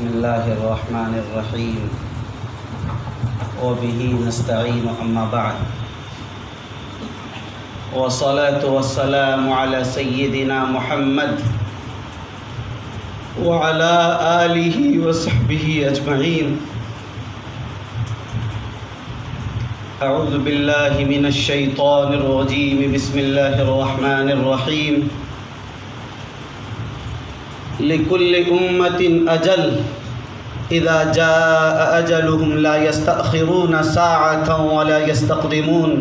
بسم الله الرحمن الرحيم وبه نستعين أما بعد والصلاة والسلام على سيدنا محمد وعلى آله وصحبه أجمعين. أعوذ بالله من الشيطان الرجيم. بسم الله الرحمن الرحيم. لكل أمة أجل إذا جاء أجلهم لا يستأخرون ساعة ولا يستقدمون.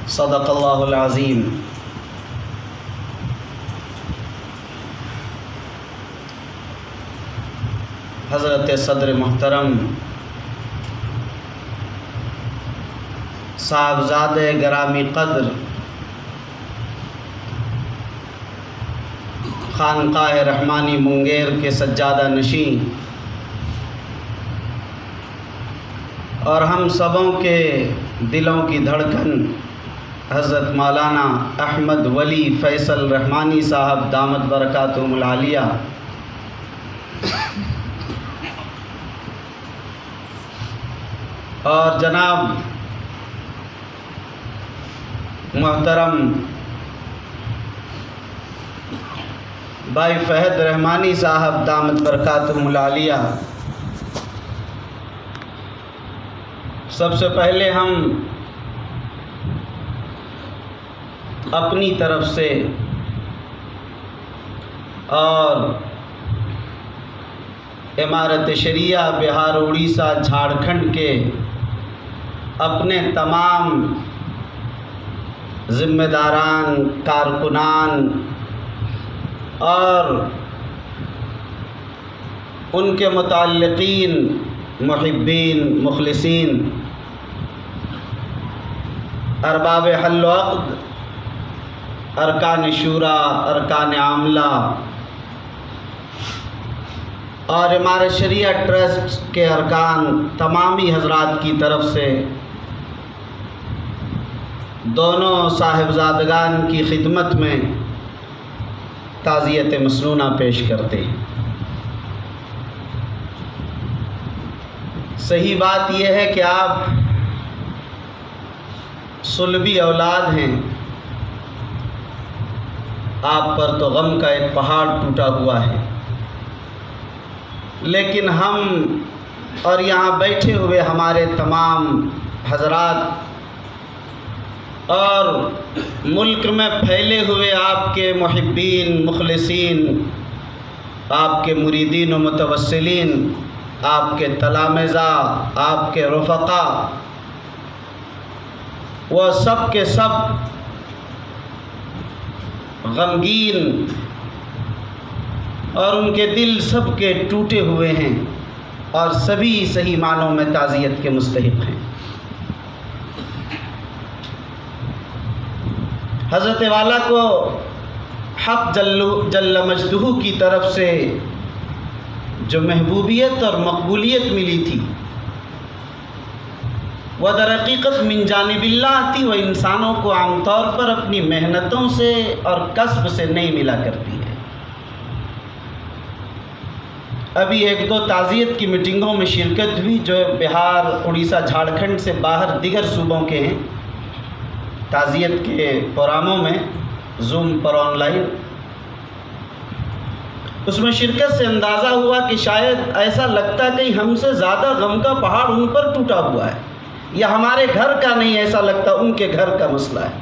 صدق الله العظيم. حضرت صدر محترم صاحبزادہ گرامی قدر خانقاہ رحمانی منگیر کے سجادہ نشین اور ہم سبوں کے دلوں کی دھڑکن حضرت مولانا احمد ولی فیصل رحمانی صاحب دامت برکاتہم العالیہ، اور جناب محترم بھائی فہد رحمانی صاحب دامت برکاتہم العالیہ، سب سے پہلے ہم اپنی طرف سے اور امارت شریعہ بہار اڑیسہ جھارکھنڈ کے اپنے تمام ذمہ داران، کارکنان اور ان کے متعلقین، محبین، مخلصین، ارباب حل و عقد، ارکان شورا، ارکان عاملہ اور امارت شریعہ ٹرسٹ کے ارکان، تمامی حضرات کی طرف سے دونوں صاحبزادگان کی خدمت میں تعزیت مسنونہ پیش کرتے ہیں۔ صحیح بات یہ ہے کہ آپ صلبی اولاد ہیں، آپ پر تو غم کا ایک پہاڑ ٹوٹا ہوا ہے، لیکن ہم اور یہاں بیٹھے ہوئے ہمارے تمام حضرات اور ملک میں پھیلے ہوئے آپ کے محبین، مخلصین، آپ کے مریدین و متوسلین، آپ کے تلامذہ، آپ کے رفقا، وہ سب کے سب غمگین اور ان کے دل سب کے ٹوٹے ہوئے ہیں اور سبھی صحیح معنوں میں تعزیت کے مستحق ہیں۔ حضرت والا کو حق جل مجدہ کی طرف سے جو محبوبیت اور مقبولیت ملی تھی وہ در حقیقت من جانب اللہ تھی، وہ انسانوں کو عام طور پر اپنی محنتوں سے اور کسب سے نہیں ملا کرتی ہے۔ ابھی ایک دو تعزیت کی میٹنگوں میں شرکت ہوئی جو بہار، اڑیسہ، جھارکھنڈ سے باہر دیگر صوبوں کے ہیں، تعزیت کے پروگراموں میں زوم پر آن لائن، اس میں شرکت سے اندازہ ہوا کہ شاید ایسا لگتا کہ ہم سے زیادہ غم کا پہاڑ ان پر ٹوٹا ہوا ہے، یا ہمارے گھر کا نہیں، ایسا لگتا ان کے گھر کا مسئلہ ہے۔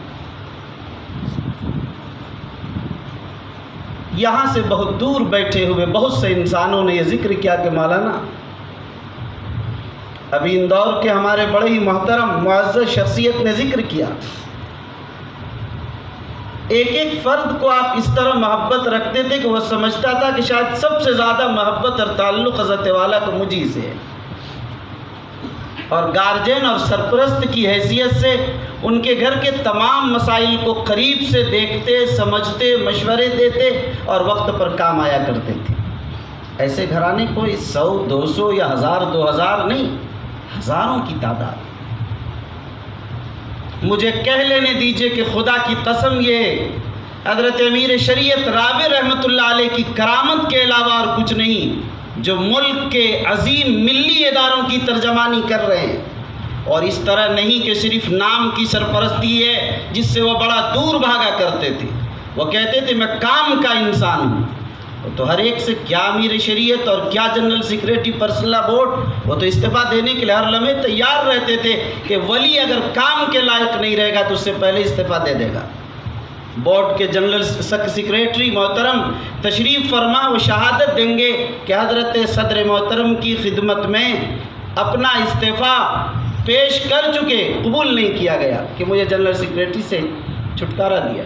یہاں سے بہت دور بیٹھے ہوئے بہت سے انسانوں نے یہ ذکر کیا کہ مولانا ابھی اندور کے ہمارے بڑے ہی محترم معزز شخصیت نے ذکر کیا، ایک ایک فرد کو آپ اس طرح محبت رکھتے تھے کہ وہ سمجھتا تھا کہ شاید سب سے زیادہ محبت اور تعلق حضرت والا کو مجھے سے ہے، اور گارجین اور سرپرست کی حیثیت سے ان کے گھر کے تمام مسائل کو قریب سے دیکھتے، سمجھتے، مشورے دیتے اور وقت پر کام آیا کرتے تھے۔ ایسے گھرانے کوئی 100، 200 یا 1000، 2000 نہیں، ہزاروں کی تعداد۔ مجھے کہہ لینے دیجئے کہ خدا کی قسم یہ حضرت امیر شریعت رابع رحمۃ اللہ علیہ کی کرامت کے علاوہ اور کچھ نہیں، جو ملک کے عظیم ملی اداروں کی ترجمانی کر رہے ہیں، اور اس طرح نہیں کہ صرف نام کی سرپرستی ہے جس سے وہ بڑا دور بھاگا کرتے تھے۔ وہ کہتے تھے میں کام کا انسان ہوں۔ تو ہر ایک سے کیا امیر شریعت اور کیا جنرل سیکریٹری پرسنل بورڈ، وہ تو استعفیٰ دینے کے لیے ہر لمحے تیار رہتے تھے کہ ولی اگر کام کے لائق نہیں رہے گا تو اس سے پہلے استعفیٰ دے دے گا۔ بورڈ کے جنرل سیکریٹری محترم تشریف فرما، وہ شہادت دیں گے کہ حضرت صدر محترم کی خدمت میں اپنا استعفیٰ پیش کر چکے، قبول نہیں کیا گیا کہ مجھے جنرل سیکریٹری سے چھٹکارا دیا۔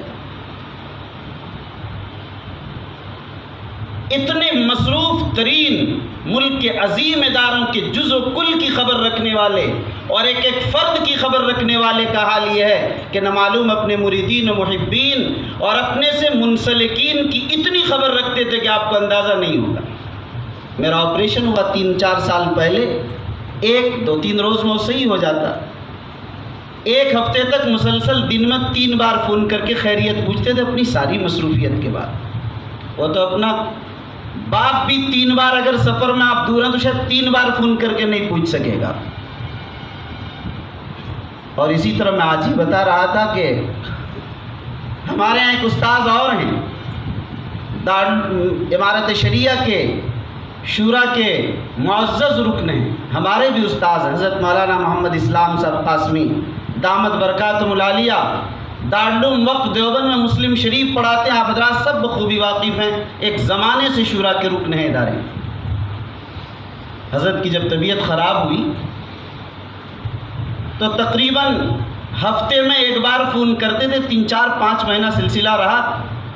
اتنے مصروف ترین ملک کے عظیم اداروں کے جز و کل کی خبر رکھنے والے اور ایک ایک فرد کی خبر رکھنے والے کا حال یہ ہے کہ نہ معلوم اپنے مریدین و محبین اور اپنے سے منسلکین کی اتنی خبر رکھتے تھے کہ آپ کو اندازہ نہیں ہوگا۔ میرا آپریشن ہوا 3-4 سال پہلے، 1-2-3 روز میں صحیح ہو جاتا، 1 ہفتے تک مسلسل دن میں 3 بار فون کر کے خیریت پوچھتے تھے اپنی ساری مصروفیت کے بعد۔ وہ تو اپنا باپ بھی 3 بار اگر سفر میں آپ دور ہیں تو شاید 3 بار فون کر کے نہیں پوچھ سکے گا۔ اور اسی طرح میں آج ہی بتا رہا تھا کہ ہمارے یہاں ایک استاذ اور ہیں، امارت شریعہ کے شورا کے معزز رکن ہیں، ہمارے بھی استاذ ہیں، حضرت مولانا محمد اسلام صاحب قاسمی دامت برکاتہم العالیہ، دارالعلوم وقف دیوبند میں مسلم شریف پڑھاتے ہیں۔ آپ حضرات سب بخوبی واقف ہیں، ایک زمانے سے شورا کے رکن ہیں ادارے۔ حضرت کی جب طبیعت خراب ہوئی تو تقریباً ہفتے میں 1 بار فون کرتے تھے، 3-4-5 مہینہ سلسلہ رہا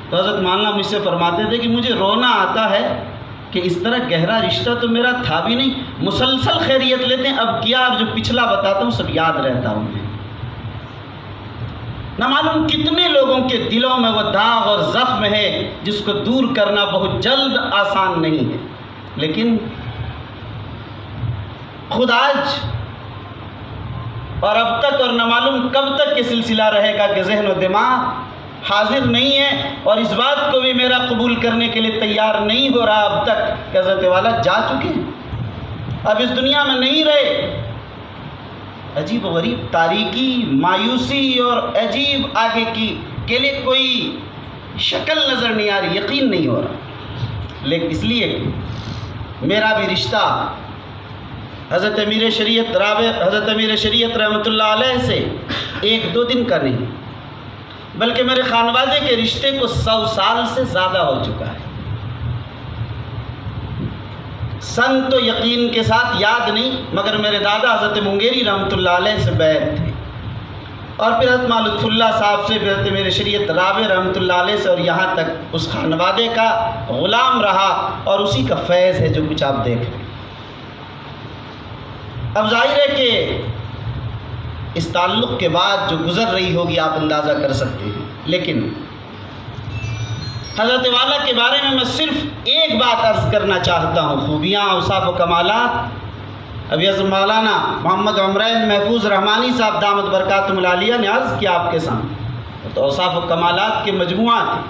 تو حضرت مولانا مجھ سے فرماتے تھے کہ مجھے رونا آتا ہے کہ اس طرح گہرا رشتہ تو میرا تھا بھی نہیں، مسلسل خیریت لیتے ہیں، اب کیا اب جو پچھلا بتاتا ہوں سب یاد رہتا ہوں میں۔ نہ معلوم کتنے لوگوں کے دلوں میں وہ داغ اور زخم ہے جس کو دور کرنا بہت جلد آسان نہیں ہے، لیکن خود آج اور اب تک اور نہ معلوم کب تک یہ سلسلہ رہے گا کہ ذہن و دماغ حاضر نہیں ہے اور اس بات کو بھی میرا قبول کرنے کے لیے تیار نہیں ہو رہا اب تک کہ حضرت والا جا چکے ہیں، اب اس دنیا میں نہیں رہے۔ عجیب و غریب تاریکی، مایوسی اور عجیب آگے کی کے لیے کوئی شکل نظر نہیں آ رہی، یقین نہیں ہو رہا، لیکن اس لیے کہ میرا بھی رشتہ حضرت امیر شریعت رحمۃ اللہ علیہ سے 1-2 دن کا نہیں بلکہ میرے خانوادے کے رشتے کو 100 سال سے زیادہ ہو چکا ہے۔ سن تو یقین کے ساتھ یاد نہیں، مگر میرے دادا حضرت منگیری رحمۃ اللہ علیہ سے بیعت تھے، اور پھر حضرت لطف اللہ صاحب سے، حضرت امیر شریعت رابع رحمۃ اللہ علیہ سے، اور یہاں تک اس خانوادے کا غلام رہا اور اسی کا فیض ہے جو کچھ آپ دیکھ رہے ہیں۔ اب ظاہر ہے کہ اس تعلق کے بعد جو گزر رہی ہوگی آپ اندازہ کر سکتے ہیں، لیکن حضرت والا کے بارے میں میں صرف ایک بات عرض کرنا چاہتا ہوں، خوبیاں، اوصاف و کمالات۔ ابھی حضرت مولانا محمد عمرین محفوظ رحمانی صاحب دامت برکاتہم العالیہ نے عرض کیا آپ کے سامنے، تو اوصاف و کمالات کے مجموعہ تھے۔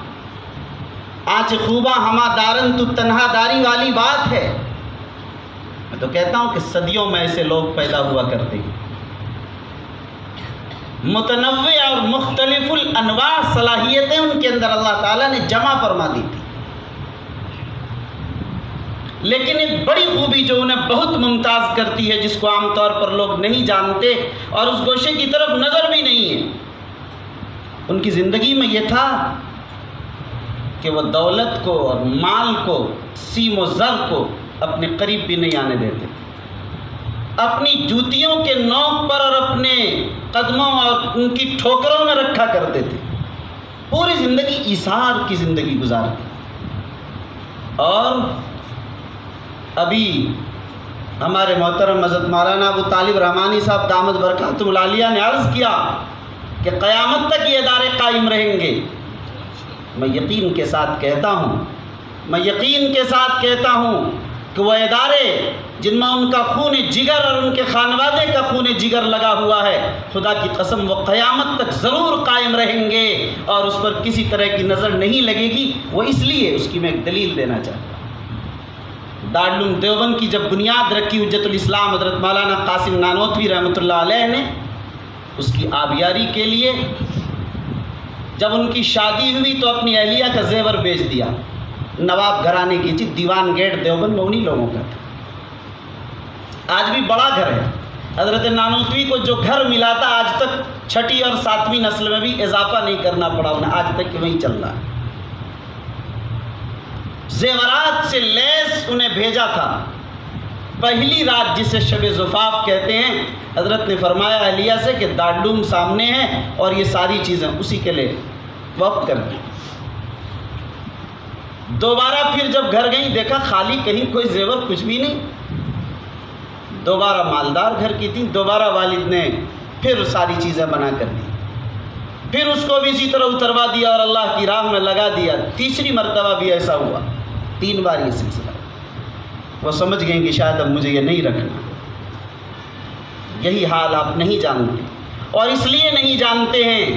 آنچ خوباں ہما دارن تو تنہا داری والی بات ہے۔ میں تو کہتا ہوں کہ صدیوں میں ایسے لوگ پیدا ہوا کرتے ہیں، متنوع اور مختلف الانواع صلاحیتیں ان کے اندر اللہ تعالیٰ نے جمع فرما دی تھی، لیکن ایک بڑی خوبی جو انہیں بہت ممتاز کرتی ہے، جس کو عام طور پر لوگ نہیں جانتے اور اس گوشے کی طرف نظر بھی نہیں ہے، ان کی زندگی میں یہ تھا کہ وہ دولت کو اور مال کو، سیم و زر کو اپنے قریب بھی نہیں آنے دیتے، اپنی جوتیوں کے نوک پر اور اپنے قدموں اور ان کی ٹھوکروں میں رکھا کرتے تھے، پوری زندگی ایثار کی زندگی گزارتے۔ اور ابھی ہمارے محترم حضرت مولانا ابو طالب رحمانی صاحب دامت برکاتہم العالیہ نے عرض کیا کہ قیامت تک یہ ادارے قائم رہیں گے۔ میں یقین کے ساتھ کہتا ہوں کہ وہ ادارے جن میں ان کا خون جگر اور ان کے خانوادے کا خون جگر لگا ہوا ہے، خدا کی قسم وہ قیامت تک ضرور قائم رہیں گے اور اس پر کسی طرح کی نظر نہیں لگے گی۔ وہ اس لیے، اس کی میں ایک دلیل دینا چاہتا ہوں، دارالعلوم دیوبند کی جب بنیاد رکھی حجت الاسلام حضرت مولانا قاسم نانوتوی رحمۃ اللہ علیہ نے، اس کی آبیاری کے لیے جب ان کی شادی ہوئی تو اپنی اہلیہ کا زیور بیچ دیا، نواب گھرانے کی چیز، دیوان گیٹ دیوبند میں انہی لوگوں کا تھا۔ آج بھی بڑا گھر ہے، حضرت نانوتوی کو جو گھر ملا تھا آج تک 6 اور 7 نسل میں بھی اضافہ نہیں کرنا پڑا انہیں، آج تک وہیں چل رہا ہے۔ زیورات سے لیس انہیں بھیجا تھا۔ پہلی رات جسے شب زفاف کہتے ہیں، حضرت نے فرمایا اہلیہ سے کہ دارالعلوم سامنے ہے اور یہ ساری چیزیں اسی کے لیے وقف کر دی۔ دوبارہ پھر جب گھر گئیں دیکھا خالی، کہیں کوئی زیور کچھ بھی نہیں۔ دوبارہ مالدار گھر کی تھی، دوبارہ والد نے پھر ساری چیزیں بنا کر دی، پھر اس کو بھی اسی طرح اتروا دیا اور اللہ کی راہ میں لگا دیا۔ تیسری مرتبہ بھی ایسا ہوا، 3 بار یہ سلسلہ۔ وہ سمجھ گئیں کہ شاید اب مجھے یہ نہیں رکھنا۔ یہی حال آپ نہیں جانتے، اور اس لیے نہیں جانتے ہیں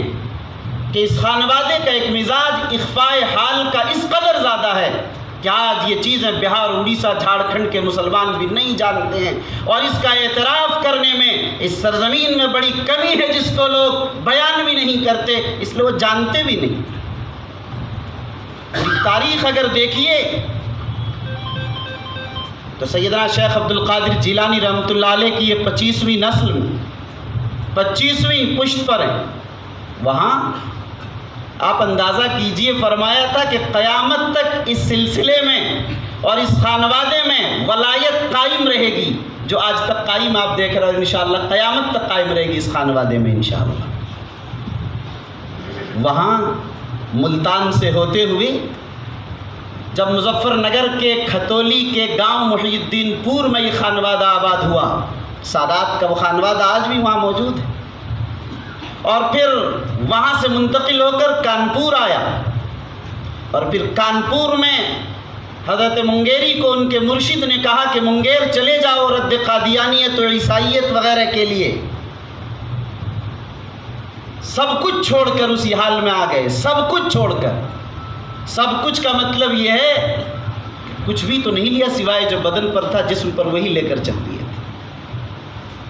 کہ اس خانوادے کا ایک مزاج اخفاء حال کا اس قدر زیادہ ہے کہ آج یہ چیزیں بہار، اڑیسہ، جھارکھنڈ کے مسلمان بھی نہیں جانتے ہیں، اور اس کا اعتراف کرنے میں اس سرزمین میں بڑی کمی ہے جس کو لوگ بیان بھی نہیں کرتے، اس لیے وہ جانتے بھی نہیں۔ تاریخ اگر دیکھیے تو سیدنا شیخ عبد القادر جیلانی رحمۃ اللہ علیہ کی یہ 25ویں نسل میں 25ویں پشت پر ہے۔ وہاں آپ اندازہ کیجئے، فرمایا تھا کہ قیامت تک اس سلسلے میں اور اس خانوادے میں ولایت قائم رہے گی، جو آج تک قائم آپ دیکھ رہے ہیں، انشاءاللہ قیامت تک قائم رہے گی اس خانوادے میں انشاءاللہ۔ وہاں ملتان سے ہوتے ہوئے جب مظفر نگر کے کھتولی کے گاؤں محی الدین پور میں یہ خانوادہ آباد ہوا، سادات کا وہ خانوادہ آج بھی وہاں موجود ہے، اور پھر وہاں سے منتقل ہو کر کانپور آیا، اور پھر کانپور میں حضرت منگیری کو ان کے مرشد نے کہا کہ منگیر چلے جاؤ رد قادیانیت و عیسائیت وغیرہ کے لیے۔ سب کچھ چھوڑ کر اسی حال میں آ گئے، سب کچھ چھوڑ کر۔ سب کچھ کا مطلب یہ ہے کچھ بھی تو نہیں لیا سوائے جو بدن پر تھا، جسم پر وہی لے کر چل دیے تھے۔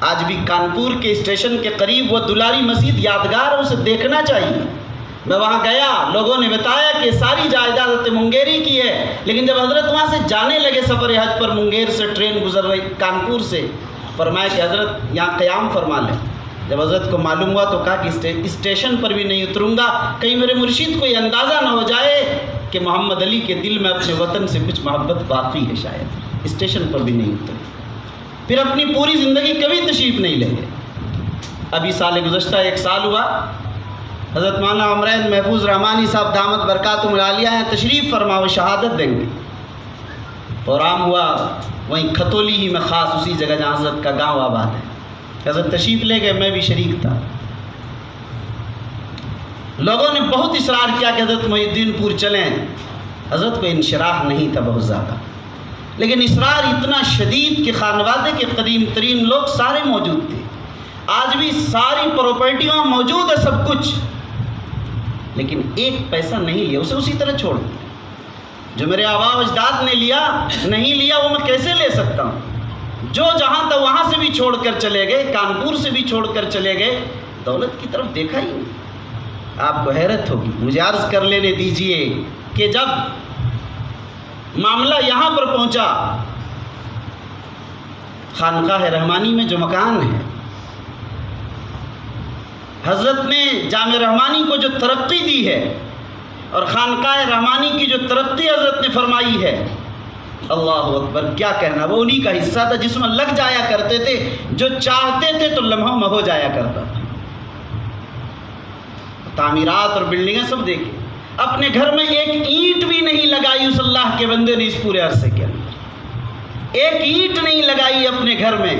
آج بھی کانپور کے اسٹیشن کے قریب وہ دلاری مسجد یادگار ہے، اسے دیکھنا چاہیے۔ میں وہاں گیا، لوگوں نے بتایا کہ ساری جائیداد حضرت منگیری کی ہے، لیکن جب حضرت وہاں سے جانے لگے سفر حج پر، منگیر سے ٹرین گزر رہی کانپور سے، فرمایا کہ حضرت یہاں قیام فرما لیں۔ جب حضرت کو معلوم ہوا تو کہا کہ اسٹیشن پر بھی نہیں اتروں گا، کہیں میرے مرشد کو یہ اندازہ نہ ہو جائے کہ محمد علی کے دل میں اپنے وطن سے کچھ محبت باقی ہے، شاید اسٹیشن پر بھی نہیں اترے۔ پھر اپنی پوری زندگی کبھی تشریف نہیں لے گئے۔ ابھی سال گزشتہ 1 سال ہوا، حضرت مولانا عمرین محفوظ رحمانی صاحب دامت برکاتہم العالیہ ہیں، تشریف فرما، وہ شہادت دیں گے۔ پروگرام ہوا وہیں کھتولی ہی میں، خاص اسی جگہ جہاں حضرت کا گاؤں آباد ہے۔ حضرت تشریف لے گئے، میں بھی شریک تھا۔ لوگوں نے بہت اصرار کیا کہ حضرت محی الدین پور چلیں، حضرت کو انشراح نہیں تھا بہت زیادہ، لیکن اصرار اتنا شدید کہ خانوادے کے قدیم ترین لوگ سارے موجود تھے۔ آج بھی ساری پراپرٹی وہاں موجود ہے، سب کچھ، لیکن 1 پیسہ نہیں لیا، اسے اسی طرح چھوڑ دیا۔ جو میرے آبا و اجداد نے لیا نہیں لیا، وہ میں کیسے لے سکتا ہوں؟ جو جہاں تھا وہاں سے بھی چھوڑ کر چلے گئے، کانپور سے بھی چھوڑ کر چلے گئے، دولت کی طرف دیکھا ہی نہیں۔ آپ کو حیرت ہوگی، مجھے عرض کر لینے دیجئے کہ جب معاملہ یہاں پر پہنچا، خانقاہ رحمانی میں جو مکان ہے، حضرت نے جامع رحمانی کو جو ترقی دی ہے اور خانقاہ رحمانی کی جو ترقی حضرت نے فرمائی ہے، اللہ اکبر، کیا کہنا، وہ انہی کا حصہ تھا جس میں لگ جایا کرتے تھے، جو چاہتے تھے تو لمحوں میں ہو جایا کرتا تھا۔ تعمیرات اور بلڈنگیں سب دیکھیں، اپنے گھر میں 1 اینٹ بھی نہیں لگائی اس اللہ کے بندے نے، اس پورے عرصے کے اندر 1 اینٹ نہیں لگائی اپنے گھر میں،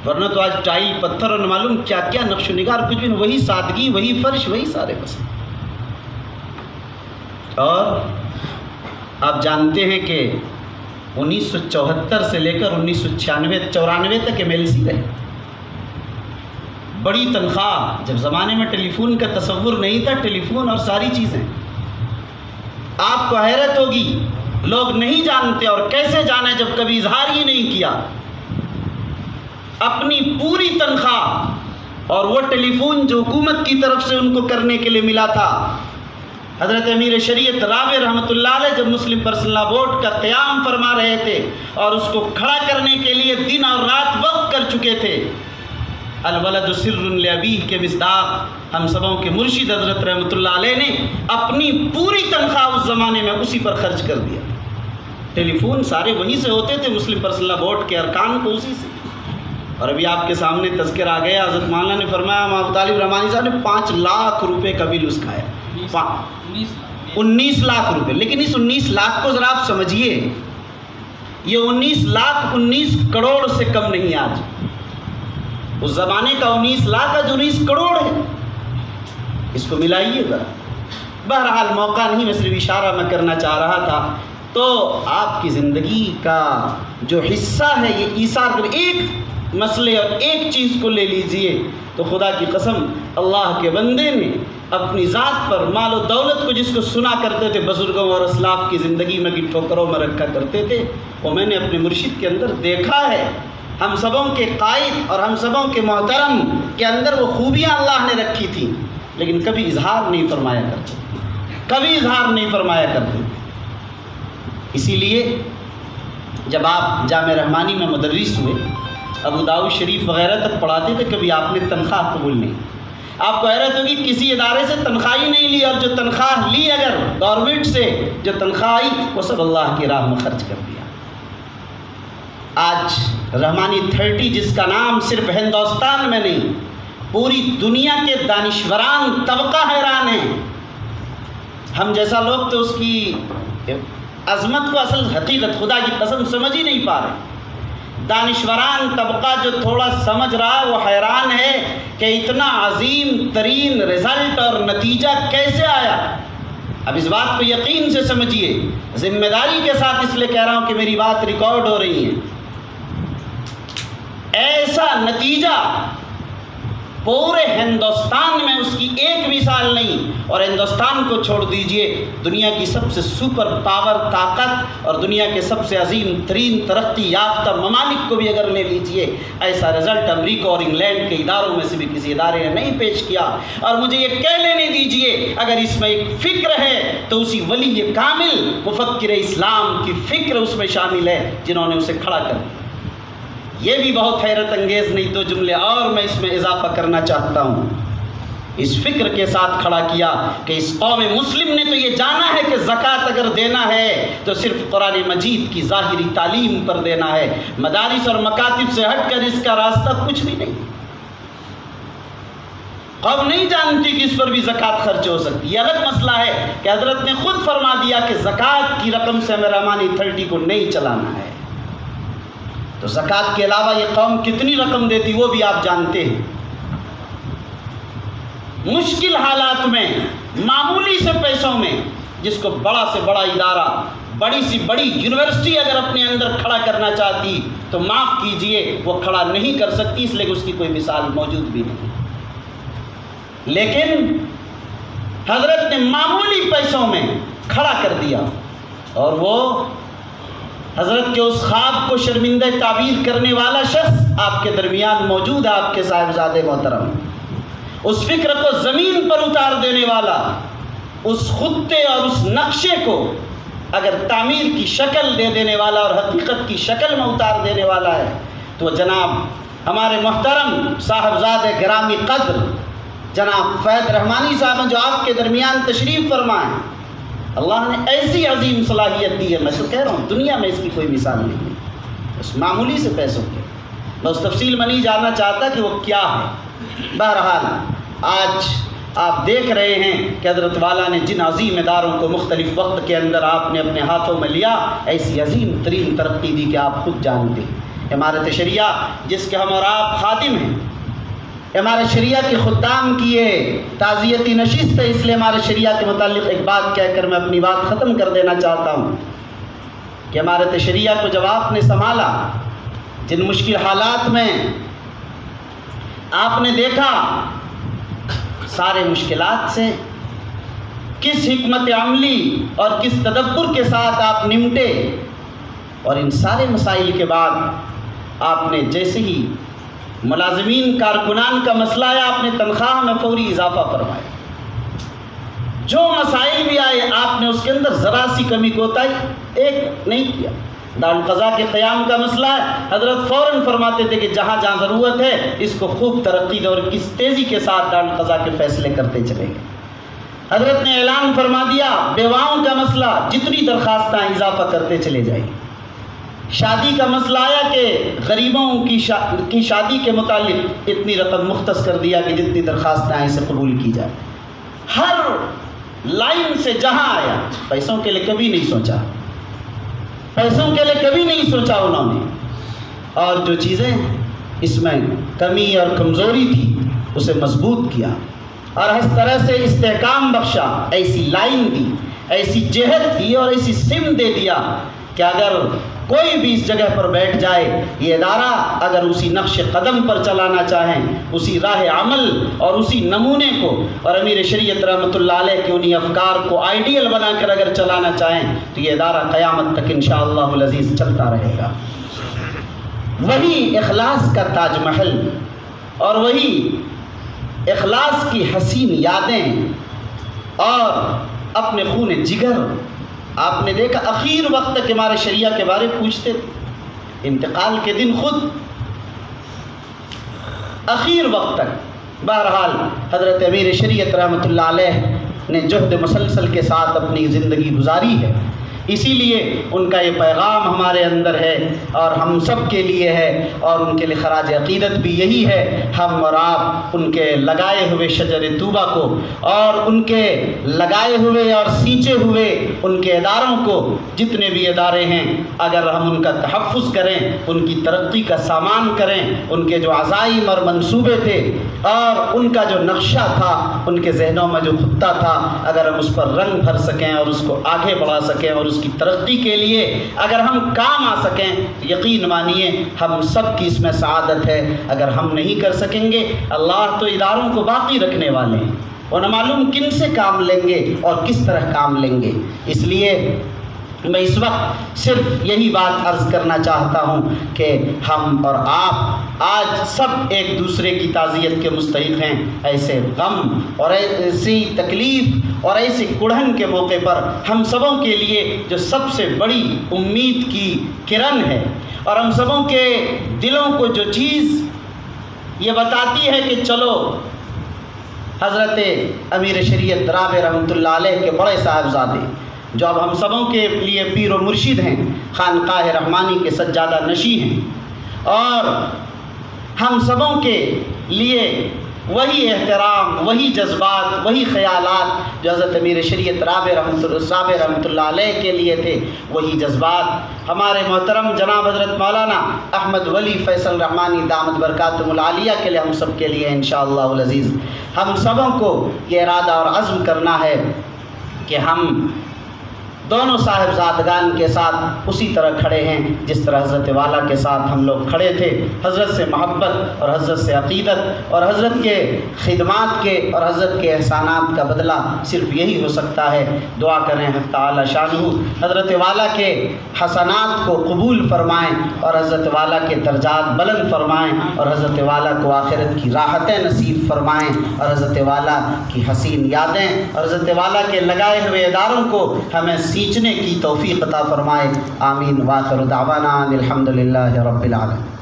ورنہ تو آج ٹائل پتھر اور معلوم کیا کیا نقش و نگار، کچھ بھی نہیں، وہی سادگی، وہی فرش، وہی سارے بس۔ اور آپ جانتے ہیں کہ 1974 سے لے کر 1994 تک MLC رہے، بڑی تنخواہ، جب زمانے میں ٹیلی فون کا تصور نہیں تھا، ٹیلی فون اور ساری چیزیں۔ آپ کو حیرت ہوگی لوگ نہیں جانتے، اور کیسے جانے جب کبھی اظہار ہی نہیں کیا۔ اپنی پوری تنخواہ اور وہ ٹیلی فون جو حکومت کی طرف سے ان کو کرنے کے لیے ملا تھا، حضرت امیر شریعت رابع رحمۃ اللہ علیہ جب مسلم پرسنل لا بورڈ کا قیام فرما رہے تھے اور اس کو کھڑا کرنے کے لیے دن اور رات وقف کر چکے تھے، الولد سر لابیہ کے مصداق ہم سبوں کے مرشد حضرت رحمۃ اللہ علیہ نے اپنی پوری تنخواہ اس زمانے میں اسی پر خرچ کر دیا۔ ٹیلی فون سارے وہیں سے ہوتے تھے، مسلم پرسنل لا بورڈ کے ارکان کو اسی سے۔ اور ابھی آپ کے سامنے تذکر آ گیا، حضرت مولانا نے فرمایا، ابو طالب رحمانی صاحب نے 5 لاکھ روپے کا بل اس کا ہے، 19 لاکھ روپے۔ لیکن اس 19 لاکھ کو ذرا آپ سمجھیے، یہ 19 لاکھ 19 کروڑ سے کم نہیں آج۔ اس زمانے کا 19 لاکھ کا جو 19 کروڑ ہے، اس کو ملائیے گا۔ بہرحال موقع نہیں، میں صرف اشارہ میں کرنا چاہ رہا تھا۔ تو آپ کی زندگی کا جو حصہ ہے یہ ایثار کر، ایک مسئلے اور ایک چیز کو لے لیجئے تو خدا کی قسم اللہ کے بندے نے اپنی ذات پر مال و دولت کو، جس کو سنا کرتے تھے بزرگوں اور اسلاف کی زندگی میں کی ٹھوکروں میں رکھا کرتے تھے، وہ میں نے اپنے مرشد کے اندر دیکھا ہے۔ ہم سبوں کے قائد اور ہم سبوں کے محترم کے اندر وہ خوبیاں اللہ نے رکھی تھیں، لیکن کبھی اظہار نہیں فرمایا کرتے، کبھی اظہار نہیں فرمایا کرتے۔ اسی لیے جب آپ جامعہ رحمانی میں مدرس ہوئے، ابو داؤد شریف وغیرہ تک پڑھاتے تھے، کبھی آپ نے تنخواہ قبول نہیں۔ آپ کو حیرت ہوگی کسی ادارے سے تنخواہ ہی نہیں لی، اور جو تنخواہ لی اگر گورنمنٹ سے جو تنخواہ آئی وہ سب اللہ کی راہ میں خرچ کر دیا۔ آج رحمانی 30 جس کا نام صرف ہندوستان میں نہیں پوری دنیا کے دانشوران طبقہ حیران ہیں۔ ہم جیسا لوگ تو اس کی عظمت کو، اصل حقیقت خدا کی قسم سمجھ ہی نہیں پا رہے۔ دانشوران طبقہ جو تھوڑا سمجھ رہا ہے وہ حیران ہے کہ اتنا عظیم ترین رزلٹ اور نتیجہ کیسے آیا۔ اب اس بات کو یقین سے سمجھیے، ذمہ داری کے ساتھ اس لیے کہہ رہا ہوں کہ میری بات ریکارڈ ہو رہی ہے۔ ایسا نتیجہ پورے ہندوستان میں اس کی ایک مثال نہیں، اور ہندوستان کو چھوڑ دیجئے، دنیا کی سب سے سپر پاور طاقت اور دنیا کے سب سے عظیم ترین ترقی یافتہ ممالک کو بھی اگر لے لیجئے، ایسا رزلٹ امریکہ اور انگلینڈ کے اداروں میں سے بھی کسی ادارے نے نہیں پیش کیا۔ اور مجھے یہ کہہ لینے دیجئے، اگر اس میں ایک فکر ہے تو اسی ولی کامل مفکر اسلام کی فکر اس میں شامل ہے جنہوں نے اسے کھڑا کر دیا۔ یہ بھی بہت حیرت انگیز، نہیں 2 جملے اور میں اس میں اضافہ کرنا چاہتا ہوں۔ اس فکر کے ساتھ کھڑا کیا کہ اس قوم مسلم نے تو یہ جانا ہے کہ زکوٰۃ اگر دینا ہے تو صرف قرآن مجید کی ظاہری تعلیم پر دینا ہے، مدارس اور مکاتب سے ہٹ کر اس کا راستہ کچھ بھی نہیں۔ قوم نہیں جانتی کہ اس پر بھی زکوٰۃ خرچ ہو سکتی، یہ الگ مسئلہ ہے کہ حضرت نے خود فرما دیا کہ زکوٰۃ کی رقم سے ہمیں رحمانی 30 کو نہیں چلانا ہے۔ تو زکوٰۃ کے علاوہ یہ قوم کتنی رقم دیتی وہ بھی آپ جانتے ہیں۔ مشکل حالات میں، معمولی سے پیسوں میں، جس کو بڑا سے بڑا ادارہ، بڑی سی بڑی یونیورسٹی اگر اپنے اندر کھڑا کرنا چاہتی تو معاف کیجئے وہ کھڑا نہیں کر سکتی، اس لیے کہ اس کی کوئی مثال موجود بھی نہیں۔ لیکن حضرت نے معمولی پیسوں میں کھڑا کر دیا، اور وہ حضرت کے اس خواب کو شرمندہ تعبیر کرنے والا شخص آپ کے درمیان موجود ہے، آپ کے صاحبزادے محترم۔ اس فکر کو زمین پر اتار دینے والا، اس خطے اور اس نقشے کو اگر تعمیر کی شکل دے دینے والا اور حقیقت کی شکل میں اتار دینے والا ہے تو وہ جناب ہمارے محترم صاحبزادے گرامی قدر جناب فید رحمانی صاحب ہیں، جو آپ کے درمیان تشریف فرمائیں۔ اللہ نے ایسی عظیم صلاحیت دی ہے، میں تو کہہ رہا ہوں دنیا میں اس کی کوئی مثال نہیں ہے، اس معمولی سے پیسوں کے۔ میں اس تفصیل میں نہیں جاننا چاہتا کہ وہ کیا ہے۔ بہرحال آج آپ دیکھ رہے ہیں کہ حضرت والا نے جن عظیم اداروں کو مختلف وقت کے اندر آپ نے اپنے ہاتھوں میں لیا، ایسی عظیم ترین ترقی دی کہ آپ خود جانتے ہیں۔ امارت شریعہ جس کے ہم اور آپ خادم ہیں، امارت شریعہ کے خدام کی یہ تعزیتی نشست ہے، اس لیے امارت شریعہ کے متعلق ایک بات کہہ کر میں اپنی بات ختم کر دینا چاہتا ہوں کہ امارت شریعہ کو جب آپ نے سنبھالا، جن مشکل حالات میں آپ نے دیکھا، سارے مشکلات سے کس حکمت عملی اور کس تدبر کے ساتھ آپ نمٹے، اور ان سارے مسائل کے بعد آپ نے جیسے ہی ملازمین کارکنان کا مسئلہ آیا آپ نے تنخواہ میں فوری اضافہ فرمایا، جو مسائل بھی آئے آپ نے اس کے اندر ذرا سی کمی کوتاہی ایک نہیں کیا۔ دارالقضا کے قیام کا مسئلہ ہے، حضرت فوراً فرماتے تھے کہ جہاں جہاں ضرورت ہے اس کو خوب ترقی دو اور کس تیزی کے ساتھ دارالقضا کے فیصلے کرتے چلے گئے۔ حضرت نے اعلان فرما دیا بیواؤں کا مسئلہ جتنی درخواستیں اضافہ کرتے چلے جائیں۔ شادی کا مسئلہ آیا کہ غریبوں کی شادی کے متعلق اتنی رقم مختص کر دیا کہ جتنی درخواستیں آئیں سے قبول کی جائے۔ ہر لائن سے جہاں آیا، پیسوں کے لیے کبھی نہیں سوچا، پیسوں کے لیے کبھی نہیں سوچا انہوں نے، اور جو چیزیں اس میں کمی اور کمزوری تھی اسے مضبوط کیا اور ہر طرح سے استحکام بخشا، ایسی لائن دی، ایسی جہت دی اور ایسی سمت دے دیا کہ اگر کوئی بھی اس جگہ پر بیٹھ جائے، یہ ادارہ اگر اسی نقش قدم پر چلانا چاہیں، اسی راہ عمل اور اسی نمونے کو اور امیر شریعت رحمۃ اللہ علیہ کے انہی افکار کو آئیڈیل بنا کر اگر چلانا چاہیں تو یہ ادارہ قیامت تک انشاءاللہ العزیز چلتا رہے گا۔ وہی اخلاص کا تاج محل اور وہی اخلاص کی حسین یادیں اور اپنے خون جگر، آپ نے دیکھا اخیر وقت تک ہمارے شریعہ کے بارے پوچھتے تھے، انتقال کے دن خود اخیر وقت تک بہرحال حضرت امیر شریعت رحمۃ اللہ علیہ نے جہد مسلسل کے ساتھ اپنی زندگی گزاری ہے، اسی لیے ان کا یہ پیغام ہمارے اندر ہے اور ہم سب کے لیے ہے، اور ان کے لیے خراج عقیدت بھی یہی ہے، ہم اور آپ ان کے لگائے ہوئے شجر طوبہ کو اور ان کے لگائے ہوئے اور سینچے ہوئے ان کے اداروں کو، جتنے بھی ادارے ہیں، اگر ہم ان کا تحفظ کریں، ان کی ترقی کا سامان کریں، ان کے جو عزائم اور منصوبے تھے اور ان کا جو نقشہ تھا، ان کے ذہنوں میں جو خطہ تھا، اگر ہم اس پر رنگ بھر سکیں اور اس کو آگے بڑھا سکیں اور اس کی ترقی کے لیے اگر ہم کام آ سکیں، یقین مانیے ہم سب کی اس میں سعادت ہے۔ اگر ہم نہیں کر سکیں گے، اللہ تو اداروں کو باقی رکھنے والے ہیں، اور نہ معلوم کن سے کام لیں گے اور کس طرح کام لیں گے۔ اس لیے میں اس وقت صرف یہی بات عرض کرنا چاہتا ہوں کہ ہم اور آپ آج سب ایک دوسرے کی تعزیت کے مستحق ہیں۔ ایسے غم اور ایسی تکلیف اور ایسی کڑھن کے موقع پر ہم سبوں کے لیے جو سب سے بڑی امید کی کرن ہے اور ہم سبوں کے دلوں کو جو چیز یہ بتاتی ہے کہ چلو حضرت امیر شریعت رابع رحمۃ اللہ علیہ کے بڑے صاحبزادے جو اب ہم سبوں کے لیے پیر و مرشد ہیں، خانقاہ رحمانی کے سجادہ نشیں ہیں، اور ہم سبوں کے لیے وہی احترام، وہی جذبات، وہی خیالات جو حضرت امیر شریعت رابع رحمۃ اللہ علیہ کے لیے تھے، وہی جذبات ہمارے محترم جناب حضرت مولانا احمد ولی فیصل رحمانی دامت برکاتہم العالیہ کے لیے ہم سب کے لیے انشاءاللہ العزیز۔ ہم سبوں کو یہ ارادہ اور عزم کرنا ہے کہ ہم دونوں صاحبزادگان کے ساتھ اسی طرح کھڑے ہیں جس طرح حضرت والا کے ساتھ ہم لوگ کھڑے تھے۔ حضرت سے محبت اور حضرت سے عقیدت اور حضرت کے خدمات کے اور حضرت کے احسانات کا بدلہ صرف یہی ہو سکتا ہے۔ دعا کریں حق تعالی شانہ حضرت والا کے حسنات کو قبول فرمائیں اور حضرت والا کے درجات بلند فرمائیں اور حضرت والا کو آخرت کی راحتیں نصیب فرمائیں اور حضرت والا کی حسین یادیں اور حضرت والا کے لگائے ہوئے اداروں کو ہمیں سینچنے کی توفیق عطا فرمائے۔ آمین۔ وآخر دعوانا الحمدللہ رب العالمین۔